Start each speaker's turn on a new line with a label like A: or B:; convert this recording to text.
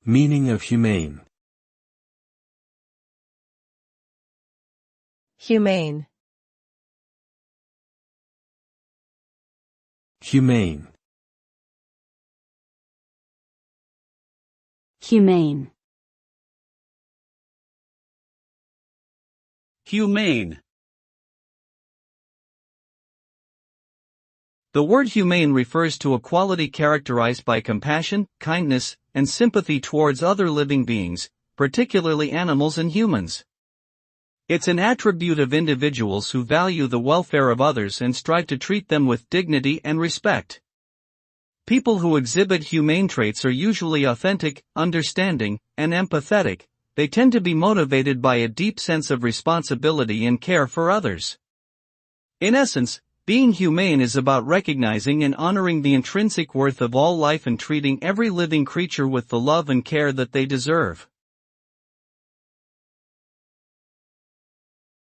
A: Meaning of humane.
B: Humane.
A: Humane.
C: Humane.
D: Humane. The word humane refers to a quality characterized by compassion, kindness, and sympathy towards other living beings, particularly animals and humans. It's an attribute of individuals who value the welfare of others and strive to treat them with dignity and respect. People who exhibit humane traits are usually authentic, understanding, and empathetic. They tend to be motivated by a deep sense of responsibility and care for others. In essence, being humane is about recognizing and honoring the intrinsic worth of all life and treating every living creature with the love and care that they deserve.